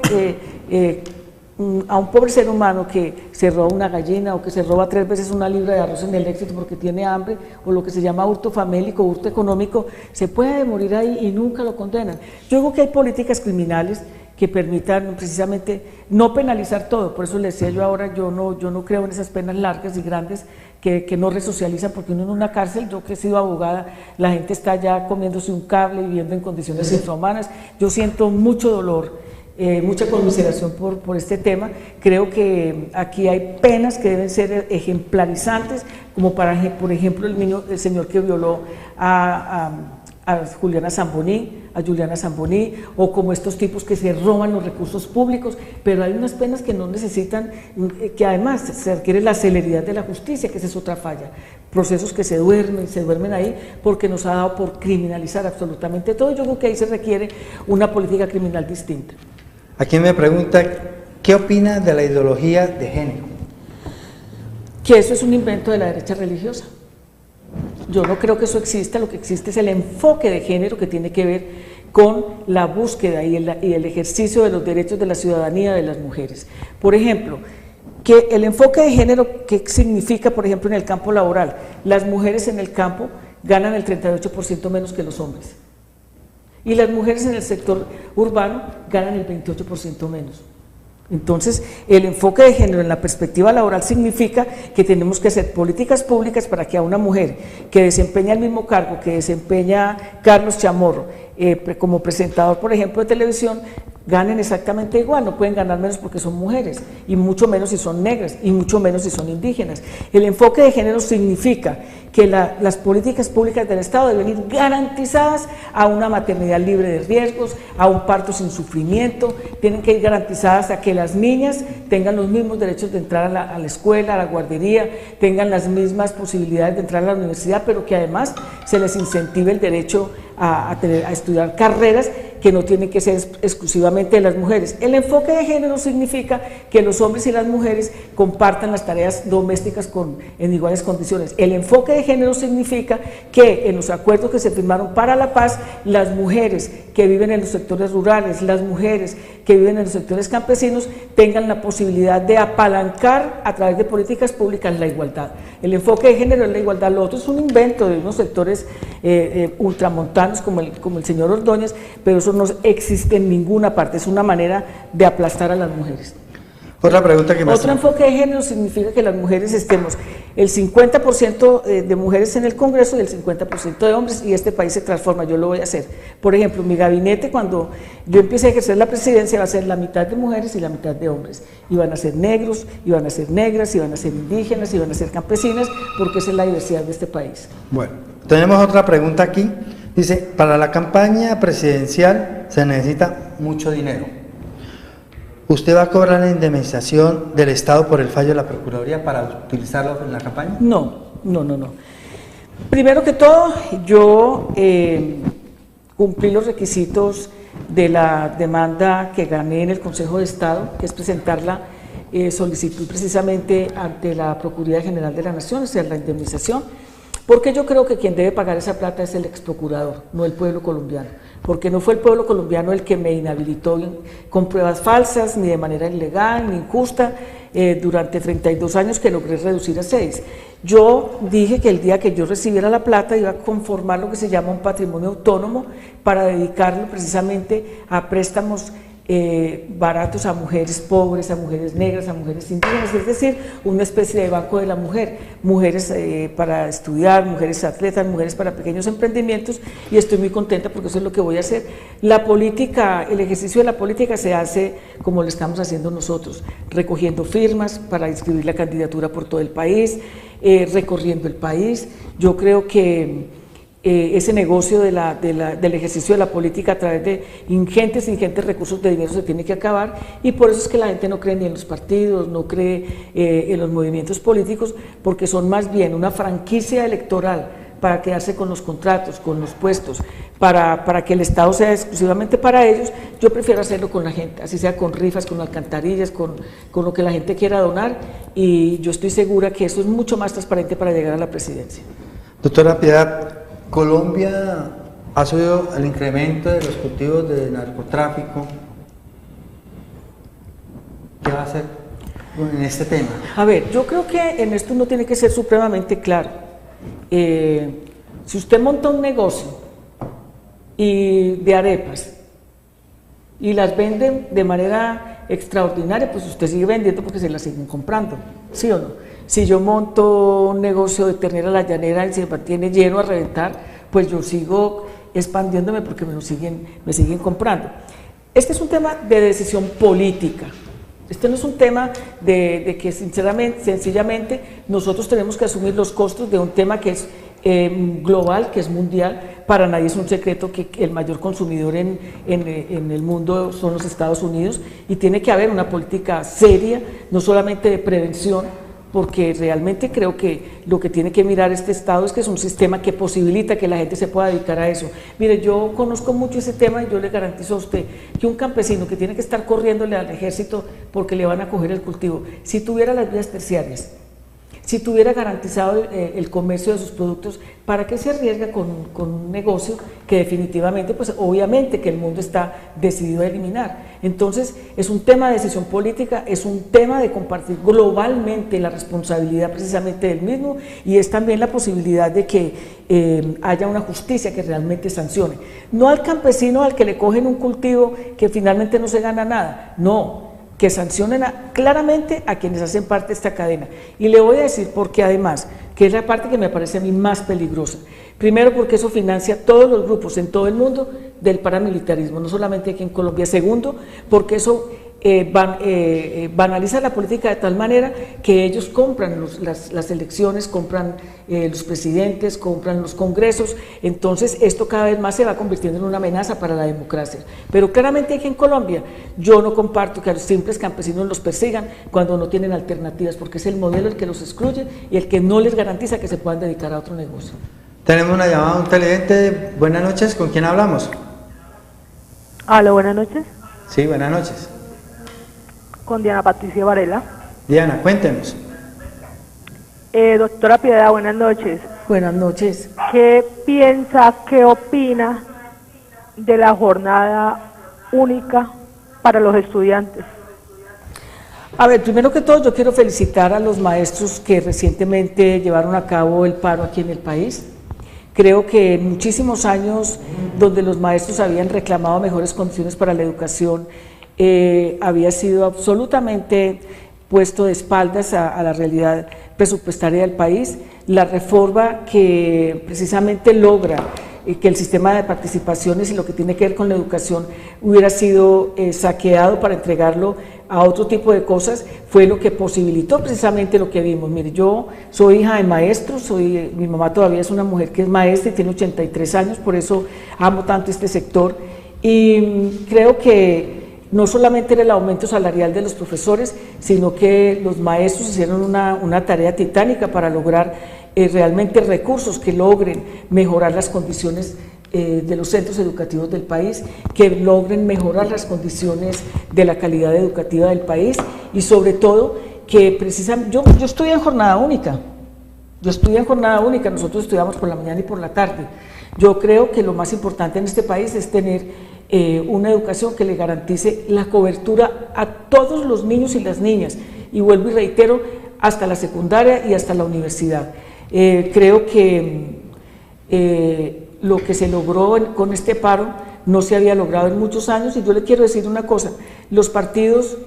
ser humano que se roba una gallina o que se roba 3 veces una libra de arroz en el Éxito porque tiene hambre, o lo que se llama hurto famélico, hurto económico, se puede morir ahí y nunca lo condenan. Yo digo que hay políticas criminales que permitan precisamente no penalizar todo, por eso le decía yo ahora, yo no creo en esas penas largas y grandes que no resocializan, porque uno en una cárcel, yo que he sido abogada, la gente está ya comiéndose un cable, viviendo en condiciones infrahumanas. Yo siento mucho dolor, mucha conmiseración por este tema. Creo que aquí hay penas que deben ser ejemplarizantes, como para, por ejemplo, el señor que violó a Juliana Zamboní, o como estos tipos que se roban los recursos públicos, pero hay unas penas que no necesitan, que además se requiere la celeridad de la justicia, que esa es otra falla, procesos que se duermen ahí porque nos ha dado por criminalizar absolutamente todo. Yo creo que ahí se requiere una política criminal distinta. Aquí me pregunta, ¿qué opina de la ideología de género? Que eso es un invento de la derecha religiosa. Yo no creo que eso exista, lo que existe es el enfoque de género que tiene que ver con la búsqueda y el ejercicio de los derechos de la ciudadanía de las mujeres. Por ejemplo, que el enfoque de género, ¿qué significa, por ejemplo, en el campo laboral? Las mujeres en el campo ganan el 38% menos que los hombres, y las mujeres en el sector urbano ganan el 28% menos. Entonces, el enfoque de género en la perspectiva laboral significa que tenemos que hacer políticas públicas para que a una mujer que desempeña el mismo cargo que desempeña Carlos Chamorro como presentador, por ejemplo, de televisión, ganen exactamente igual. No pueden ganar menos porque son mujeres, y mucho menos si son negras, y mucho menos si son indígenas. El enfoque de género significa que las políticas públicas del Estado deben ir garantizadas a una maternidad libre de riesgos, a un parto sin sufrimiento, tienen que ir garantizadas a que las niñas tengan los mismos derechos de entrar a la escuela, a la guardería, tengan las mismas posibilidades de entrar a la universidad, pero que además se les incentive el derecho a estudiar carreras que no tienen que ser exclusivamente de las mujeres. El enfoque de género significa que los hombres y las mujeres compartan las tareas domésticas en iguales condiciones. El enfoque de género significa que en los acuerdos que se firmaron para la paz, las mujeres que viven en los sectores rurales, las mujeres que viven en los sectores campesinos, tengan la posibilidad de apalancar a través de políticas públicas la igualdad. El enfoque de género es la igualdad, lo otro es un invento de unos sectores ultramontanos como el señor Ordóñez, pero eso no existe en ninguna parte, es una manera de aplastar a las mujeres. Otra pregunta que me Otro enfoque de género significa que las mujeres estemos el 50% de mujeres en el Congreso y el 50% de hombres, y este país se transforma. Yo lo voy a hacer. Por ejemplo, mi gabinete, cuando yo empiece a ejercer la presidencia, va a ser la mitad de mujeres y la mitad de hombres, y van a ser negros, y van a ser negras, y van a ser indígenas, y van a ser campesinas, porque esa es la diversidad de este país. Bueno, tenemos otra pregunta aquí. Dice, para la campaña presidencial se necesita mucho dinero. ¿Usted va a cobrar la indemnización del Estado por el fallo de la Procuraduría para utilizarlo en la campaña? No. Primero que todo, yo cumplí los requisitos de la demanda que gané en el Consejo de Estado, que es presentar la solicitud precisamente ante la Procuraduría General de la Nación, o sea, la indemnización, porque yo creo que quien debe pagar esa plata es el exprocurador, no el pueblo colombiano, porque no fue el pueblo colombiano el que me inhabilitó con pruebas falsas, ni de manera ilegal, ni injusta, durante 32 años que logré reducir a 6. Yo dije que el día que yo recibiera la plata iba a conformar lo que se llama un patrimonio autónomo para dedicarlo precisamente a préstamos baratos a mujeres pobres, a mujeres negras, a mujeres indígenas, es decir, una especie de banco de la mujer, mujeres para estudiar, mujeres atletas, mujeres para pequeños emprendimientos, y estoy muy contenta porque eso es lo que voy a hacer. La política, el ejercicio de la política se hace como lo estamos haciendo nosotros, recogiendo firmas para inscribir la candidatura por todo el país, recorriendo el país. Yo creo que ese negocio del ejercicio de la política a través de ingentes recursos de dinero se tiene que acabar, y por eso es que la gente no cree ni en los partidos, no cree en los movimientos políticos, porque son más bien una franquicia electoral para quedarse con los contratos, con los puestos, para que el Estado sea exclusivamente para ellos. Yo prefiero hacerlo con la gente, así sea con rifas, con alcantarillas, con lo que la gente quiera donar, y yo estoy segura que eso es mucho más transparente para llegar a la presidencia. Doctora Piedad, Colombia ha subido el incremento de los cultivos de narcotráfico. ¿Qué va a hacer en este tema? A ver, yo creo que en esto uno tiene que ser supremamente claro. Si usted monta un negocio de arepas y las vende de manera extraordinaria, pues usted sigue vendiendo porque se las siguen comprando, ¿sí o no? Si yo monto un negocio de ternera a la llanera y se mantiene lleno a reventar, pues yo sigo expandiéndome porque me siguen comprando. Este es un tema de decisión política. Este no es un tema de que sencillamente nosotros tenemos que asumir los costos de un tema que es global, que es mundial. Para nadie es un secreto que el mayor consumidor en el mundo son los Estados Unidos, y tiene que haber una política seria, no solamente de prevención, porque realmente creo que lo que tiene que mirar este Estado es que es un sistema que posibilita que la gente se pueda dedicar a eso. Mire, yo conozco mucho ese tema y yo le garantizo a usted que un campesino que tiene que estar corriéndole al ejército porque le van a coger el cultivo, si tuviera las vías terciarias, si tuviera garantizado el comercio de sus productos, ¿para qué se arriesga con un negocio que definitivamente, pues obviamente que el mundo está decidido a eliminar? Entonces es un tema de decisión política, es un tema de compartir globalmente la responsabilidad precisamente del mismo, y es también la posibilidad de que haya una justicia que realmente sancione. No al campesino al que le cogen un cultivo que finalmente no se gana nada, no, que sancionen claramente a quienes hacen parte de esta cadena. Y le voy a decir porque además, que es la parte que me parece a mí más peligrosa. Primero, porque eso financia todos los grupos en todo el mundo del paramilitarismo, no solamente aquí en Colombia. Segundo, porque eso banaliza la política de tal manera que ellos compran las elecciones, compran los presidentes, compran los congresos. Entonces esto cada vez más se va convirtiendo en una amenaza para la democracia. Pero claramente aquí en Colombia yo no comparto que a los simples campesinos los persigan cuando no tienen alternativas, porque es el modelo el que los excluye y el que no les garantiza que se puedan dedicar a otro negocio. Tenemos una llamada de un televidente. Buenas noches, ¿con quién hablamos? Aló, buenas noches. Sí, buenas noches. Con Diana Patricia Varela. Diana, cuéntenos. Doctora Piedad, buenas noches. Buenas noches. ¿Qué piensa, qué opina de la jornada única para los estudiantes? A ver, primero que todo yo quiero felicitar a los maestros que recientemente llevaron a cabo el paro aquí en el país. Creo que en muchísimos años donde los maestros habían reclamado mejores condiciones para la educación, había sido absolutamente puesto de espaldas a la realidad presupuestaria del país. La reforma que precisamente logra que el sistema de participaciones y lo que tiene que ver con la educación hubiera sido saqueado para entregarlo a otro tipo de cosas, fue lo que posibilitó precisamente lo que vimos. Mire, yo soy hija de maestros, mi mamá todavía es una mujer que es maestra y tiene 83 años, por eso amo tanto este sector, y creo que no solamente era el aumento salarial de los profesores, sino que los maestros hicieron una tarea titánica para lograr realmente recursos que logren mejorar las condiciones de los centros educativos del país, que logren mejorar las condiciones de la calidad educativa del país y sobre todo que precisamente, yo estudié en jornada única, nosotros estudiamos por la mañana y por la tarde. Yo creo que lo más importante en este país es tener una educación que le garantice la cobertura a todos los niños y las niñas, y vuelvo y reitero, hasta la secundaria y hasta la universidad. Creo que lo que se logró con este paro no se había logrado en muchos años, y yo le quiero decir una cosa: los partidos,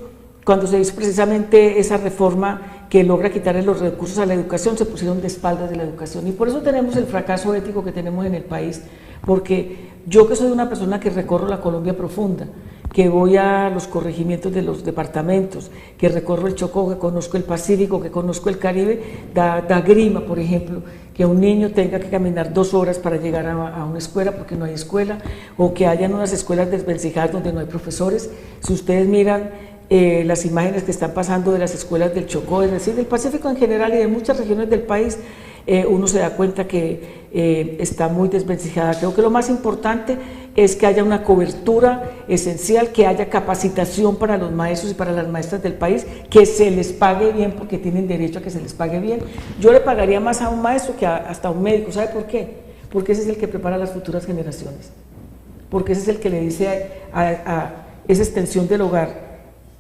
cuando se hizo precisamente esa reforma que logra quitarle los recursos a la educación, se pusieron de espaldas de la educación, y por eso tenemos el fracaso ético que tenemos en el país, porque yo, que soy una persona que recorro la Colombia profunda, que voy a los corregimientos de los departamentos, que recorro el Chocó, que conozco el Pacífico, que conozco el Caribe, da grima, por ejemplo, que un niño tenga que caminar 2 horas para llegar a una escuela porque no hay escuela, o que hayan unas escuelas desvencijadas donde no hay profesores. Si ustedes miran las imágenes que están pasando de las escuelas del Chocó, es decir, del Pacífico en general y de muchas regiones del país, uno se da cuenta que está muy desvencijada. Creo que lo más importante es que haya una cobertura esencial, que haya capacitación para los maestros y para las maestras del país, que se les pague bien, porque tienen derecho a que se les pague bien. Yo le pagaría más a un maestro que hasta a un médico. ¿Sabe por qué? Porque ese es el que prepara a las futuras generaciones, porque ese es el que le dice a esa extensión del hogar,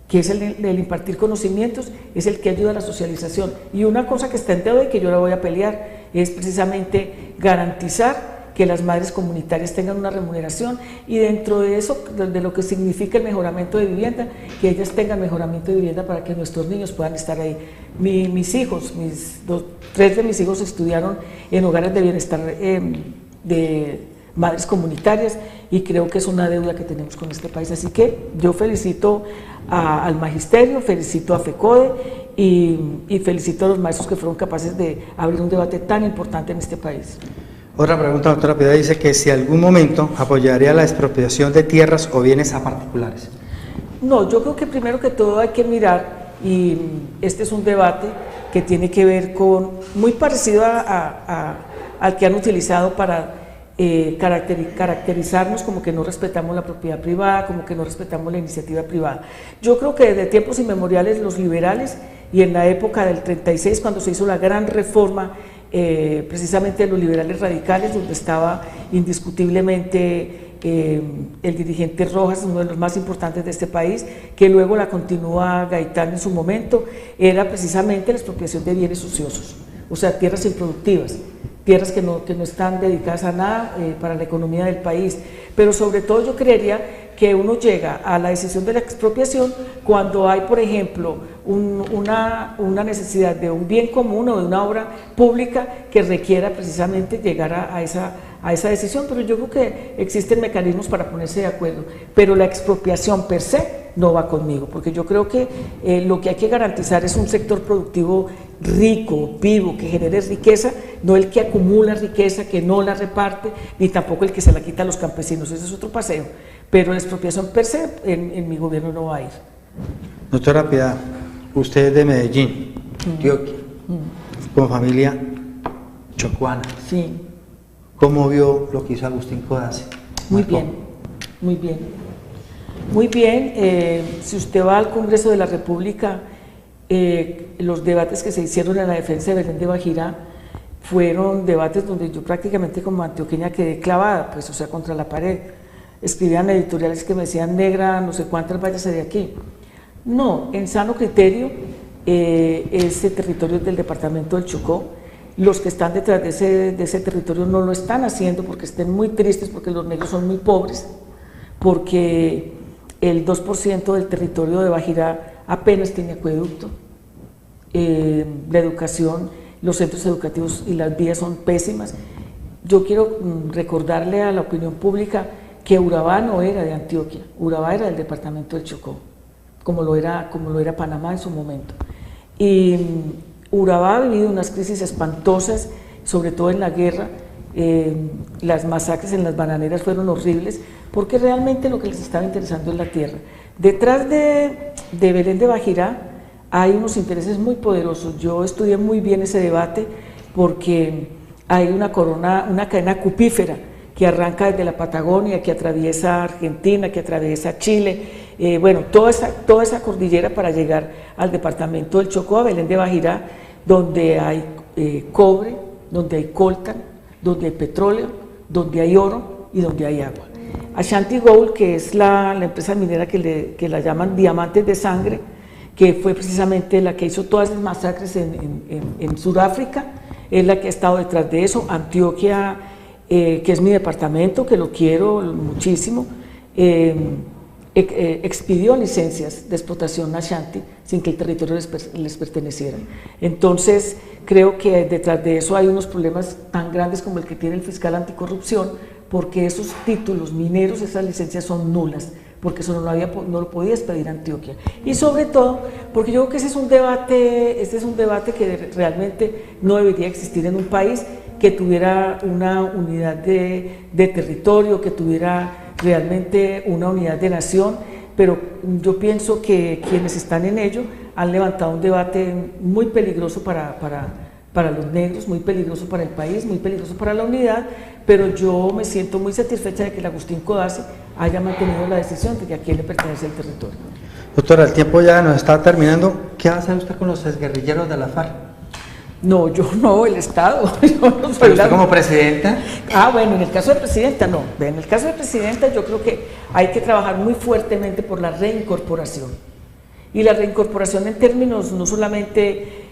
que es el impartir conocimientos, es el que ayuda a la socialización. Y una cosa que está en deuda y que yo la voy a pelear es precisamente garantizar que las madres comunitarias tengan una remuneración, y dentro de eso, de lo que significa el mejoramiento de vivienda, que ellas tengan mejoramiento de vivienda para que nuestros niños puedan estar ahí. Mis hijos, 3 de mis hijos estudiaron en hogares de bienestar de madres comunitarias, y creo que es una deuda que tenemos con este país. Así que yo felicito al magisterio, felicito a FECODE y felicito a los maestros que fueron capaces de abrir un debate tan importante en este país. Otra pregunta, doctora Piedad, dice que si algún momento apoyaría la expropiación de tierras o bienes a particulares. No, yo creo que primero que todo hay que mirar, y este es un debate que tiene que ver con, muy parecido al que han utilizado para caracterizarnos como que no respetamos la propiedad privada, como que no respetamos la iniciativa privada. Yo creo que desde tiempos inmemoriales los liberales, y en la época del 36, cuando se hizo la gran reforma precisamente de los liberales radicales, donde estaba indiscutiblemente el dirigente Rojas, uno de los más importantes de este país, que luego la continúa Gaitán en su momento, era precisamente la expropiación de bienes ociosos, o sea, tierras improductivas, tierras que no están dedicadas a nada para la economía del país. Pero sobre todo yo creería que uno llega a la decisión de la expropiación cuando hay, por ejemplo, una necesidad de un bien común o de una obra pública que requiera precisamente llegar a esa decisión. Pero yo creo que existen mecanismos para ponerse de acuerdo, pero la expropiación per se no va conmigo, porque yo creo que lo que hay que garantizar es un sector productivo rico, vivo, que genere riqueza, no el que acumula riqueza, que no la reparte, ni tampoco el que se la quita a los campesinos. Ese es otro paseo, pero la expropiación per se en mi gobierno no va a ir. Doctora Piedad, usted es de Medellín, Antioquia, con familia chocuana. Sí. ¿Cómo vio lo que hizo Agustín Codazzi? Muy bien, muy bien. Muy bien, si usted va al Congreso de la República, los debates que se hicieron en la defensa de Belén de Bajirá fueron debates donde yo prácticamente como antioqueña quedé clavada, pues, o sea, contra la pared. Escribían editoriales que me decían: negra, no sé cuántas, váyase de aquí. No, en sano criterio, ese territorio es del departamento del Chocó. Los que están detrás de ese territorio no lo están haciendo porque estén muy tristes, porque los negros son muy pobres, porque el 2% del territorio de Bajirá apenas tiene acueducto, la educación, los centros educativos y las vías son pésimas. Yo quiero recordarle a la opinión pública que Urabá no era de Antioquia, Urabá era del departamento del Chocó, como lo era Panamá en su momento. Y Urabá ha vivido unas crisis espantosas, sobre todo en la guerra. Las masacres en las bananeras fueron horribles, porque realmente lo que les estaba interesando es la tierra. Detrás de Belén de Bajirá hay unos intereses muy poderosos. Yo estudié muy bien ese debate porque hay una cadena cupífera que arranca desde la Patagonia, que atraviesa Argentina, que atraviesa Chile, bueno, toda esa cordillera para llegar al departamento del Chocó, a Belén de Bajirá, donde hay cobre, donde hay coltan, donde hay petróleo, donde hay oro y donde hay agua. Ashanti Gold, que es la empresa minera que la llaman diamantes de sangre, que fue precisamente la que hizo todas las masacres en Sudáfrica, es la que ha estado detrás de eso. Antioquia, que es mi departamento, que lo quiero muchísimo, expidió licencias de explotación Ashanti sin que el territorio les perteneciera. Entonces, creo que detrás de eso hay unos problemas tan grandes como el que tiene el fiscal anticorrupción, porque esos títulos mineros, esas licencias son nulas, porque eso no lo podía expedir Antioquia. Y sobre todo, porque yo creo que ese es un debate que realmente no debería existir en un país que tuviera una unidad de territorio, que tuviera realmente una unidad de nación, pero yo pienso que quienes están en ello han levantado un debate muy peligroso para los negros, muy peligroso para el país, muy peligroso para la unidad, pero yo me siento muy satisfecha de que el Agustín Codazzi haya mantenido la decisión de que a quién le pertenece el territorio. Doctora, el tiempo ya nos está terminando. ¿Qué va a hacer usted con los exguerrilleros de la FARC? No, yo no, el Estado. Yo no soy ¿Usted como presidenta? Bueno, en el caso de presidenta no. En el caso de presidenta yo creo que hay que trabajar muy fuertemente por la reincorporación. Y la reincorporación en términos no solamente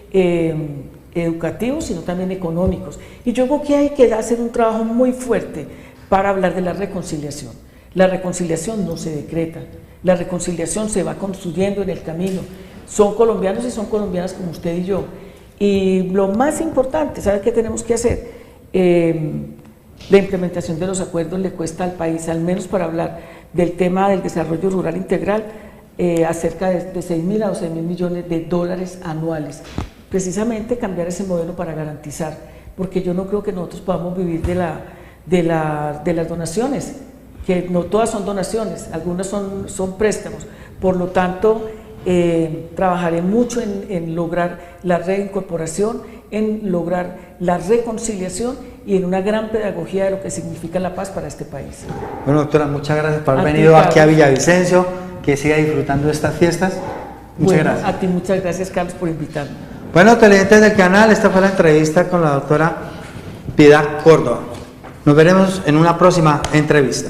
educativos, sino también económicos. Y yo creo que hay que hacer un trabajo muy fuerte para hablar de la reconciliación. La reconciliación no se decreta, la reconciliación se va construyendo en el camino. Son colombianos y son colombianas como usted y yo. Y lo más importante, ¿sabe qué tenemos que hacer? La implementación de los acuerdos le cuesta al país, al menos para hablar del tema del desarrollo rural integral, a cerca de 6.000 a 12.000 millones de dólares anuales. Precisamente cambiar ese modelo para garantizar, porque yo no creo que nosotros podamos vivir de las donaciones, que no todas son donaciones, algunas son préstamos. Por lo tanto, trabajaré mucho en lograr la reincorporación, en lograr la reconciliación y en una gran pedagogía de lo que significa la paz para este país. Bueno, doctora, muchas gracias por haber venido aquí a Villavicencio, que siga disfrutando de estas fiestas. Muchas gracias. A ti muchas gracias, Carlos, por invitarme. Bueno, televidentes del canal, esta fue la entrevista con la doctora Piedad Córdoba. Nos veremos en una próxima entrevista.